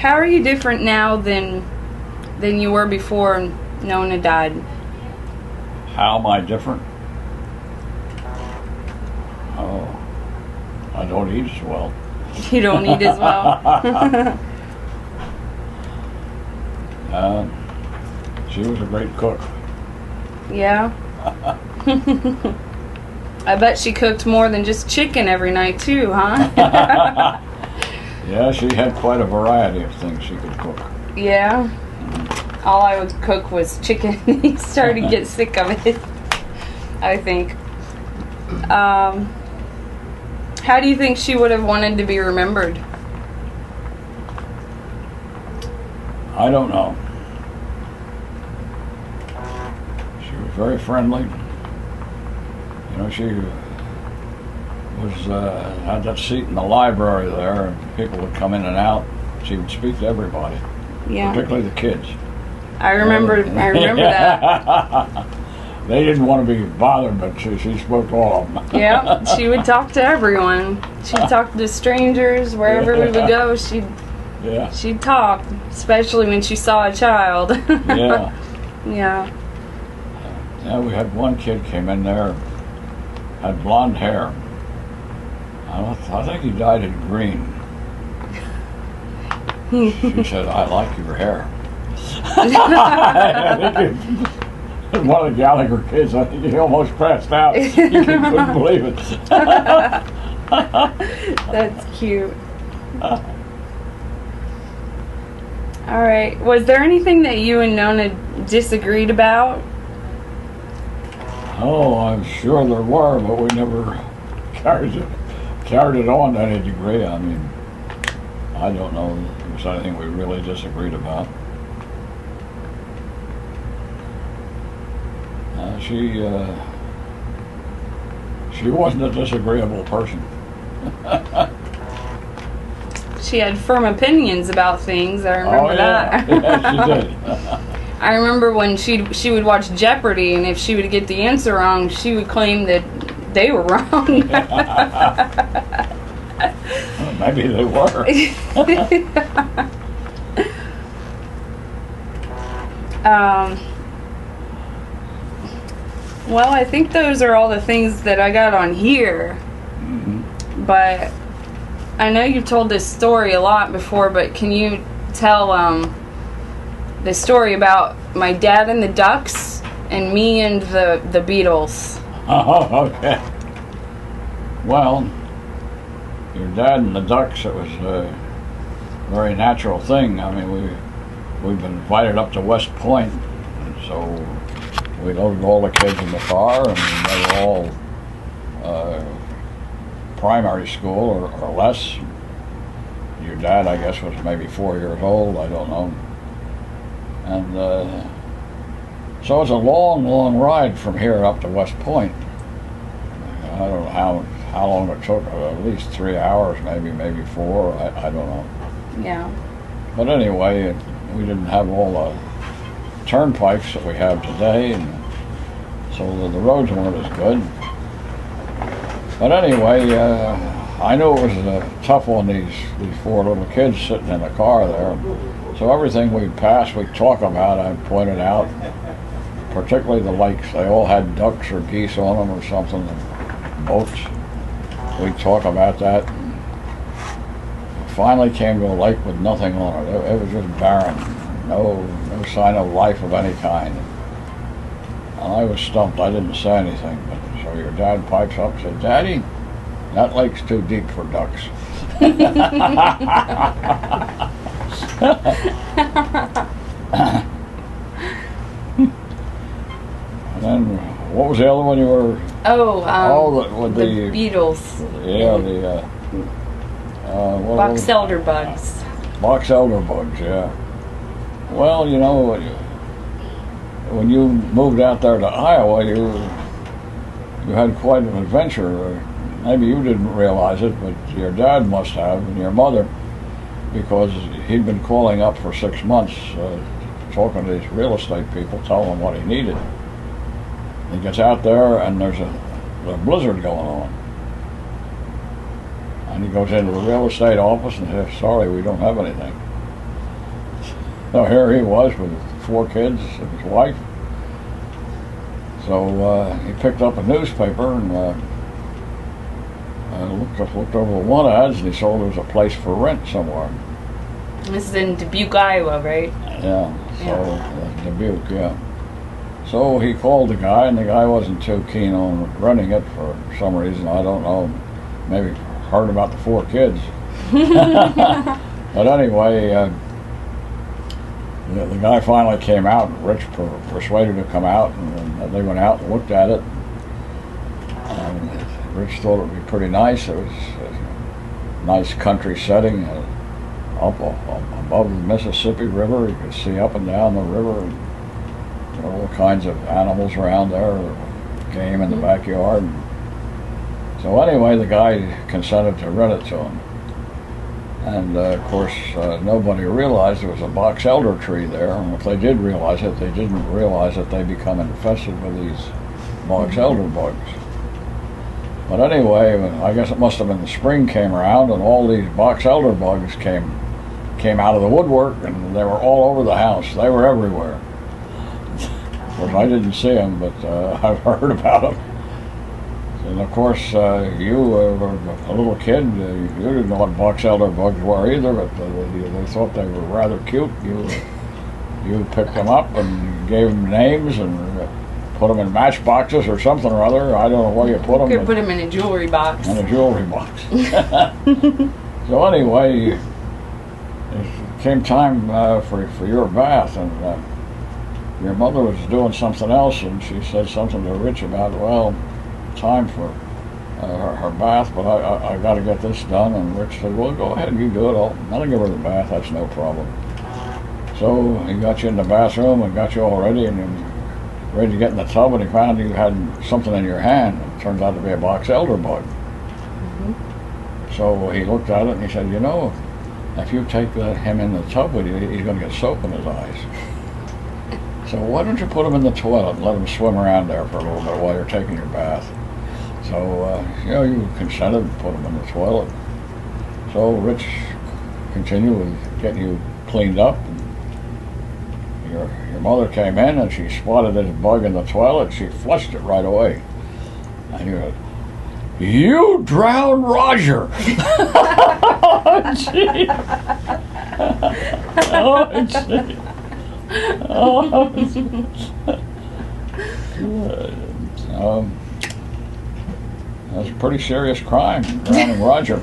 How are you different now than you were before Nona died? How am I different? Oh, I don't eat as well. You don't eat as well. She was a great cook. Yeah. I bet she cooked more than just chicken every night too, huh? Yeah, she had quite a variety of things she could cook. Yeah. All I would cook was chicken. He started to get sick of it, I think. How do you think she would have wanted to be remembered? I don't know. She was very friendly. You know, she was had that seat in the library there, and people would come in and out. She would speak to everybody, Yeah. particularly the kids. I remember that. They didn't want to be bothered, but she spoke to all of them. Yeah, she would talk to everyone. She'd talk to strangers wherever we would go. She'd talk, especially when she saw a child. Yeah. Yeah. Yeah, we had one kid came in there, had blonde hair. I think he dyed it green. She said, "I like your hair." I think one of the Gallagher kids, I think he almost passed out. He couldn't believe it. That's cute. All right. Was there anything that you and Nona disagreed about? Oh, I'm sure there were, but we never carried it on to any degree. I mean, I don't know if there was anything we really disagreed about. She wasn't a disagreeable person. She had firm opinions about things. I remember that. Yeah, she did. I remember when she would watch Jeopardy, and if she would get the answer wrong, she would claim that they were wrong. Maybe they were. Well, I think those are all the things that I got on here. Mm-hmm. But I know you've told this story a lot before, but can you tell the story about my dad and the Ducks and me and the Beatles? Oh, okay. Well, your dad and the Ducks, it was a very natural thing. I mean, we've been invited up to West Point, and so we loaded all the kids in the car, and they were all primary school or less. Your dad, I guess, was maybe 4 years old, I don't know. And so it's a long, long ride from here up to West Point. I don't know how long it took, at least 3 hours, maybe 4, I don't know. Yeah. But anyway, we didn't have all the turnpikes that we have today, and so the roads weren't as good. But anyway, I knew it was tough on these 4 little kids sitting in the car there. So everything we passed, we'd talk about, I pointed out, particularly the lakes. They all had ducks or geese on them or something, boats. We'd talk about that. Finally came to a lake with nothing on it. It was just barren. No sign of life of any kind. And I was stumped. I didn't say anything. But so your dad pipes up and said, "Daddy, that lake's too deep for ducks." And then, what was the other one you were? The Beatles. Yeah, Box elder bugs. Box elder bugs, yeah. Well, you know, when you moved out there to Iowa, you had quite an adventure. Maybe you didn't realize it, but your dad must have, and your mother, because he'd been calling up for 6 months, talking to these real estate people, telling them what he needed. He gets out there, and there's a blizzard going on. And he goes into the real estate office and says, "Sorry, we don't have anything." So here he was with 4 kids and his wife. So he picked up a newspaper and looked over one ads, and he saw there was a place for rent somewhere. This is in Dubuque, Iowa, right? Yeah, so Dubuque, yeah. So he called the guy, and the guy wasn't too keen on renting it for some reason. I don't know. Maybe heard about the 4 kids. But anyway, the guy finally came out, and Rich persuaded him to come out, and they went out and looked at it. And Rich thought it would be pretty nice. It was a nice country setting, up above the Mississippi River. You could see up and down the river, and all kinds of animals around there, game in the backyard. So anyway, the guy consented to rent it to him. And of course, nobody realized there was a box elder tree there. And if they did realize it, they didn't realize that they become infested with these box elder bugs. But anyway, I guess it must have been the spring came around, and all these box elder bugs came out of the woodwork, and they were all over the house. They were everywhere. Of course, I didn't see them, but I've heard about them. And of course, you were a little kid. You didn't know what box elder bugs were either, but they thought they were rather cute. You picked them up and gave them names and put them in matchboxes or something or other. I don't know where you put them. You could put them in a jewelry box. In a jewelry box. So anyway, it came time for your bath, and your mother was doing something else, and she said something to Rich about, well, time for her bath, but I got to get this done. And Rich said, well, go ahead, you do it. I'll give her the bath. That's no problem. So he got you in the bathroom and got you all ready, and ready to get in the tub, and he found you had something in your hand. It turned out to be a box elder bug. So he looked at it and he said, you know, if you take him in the tub with you, he's going to get soap in his eyes. So why don't you put him in the toilet and let him swim around there for a little bit while you're taking your bath? So, you consented to put him in the toilet. So Rich continued with getting you cleaned up. Your mother came in and she spotted this bug in the toilet. She flushed it right away. And you said, you drowned Roger! Oh, gee. Oh, gee. Oh, that's a pretty serious crime, drowning Roger.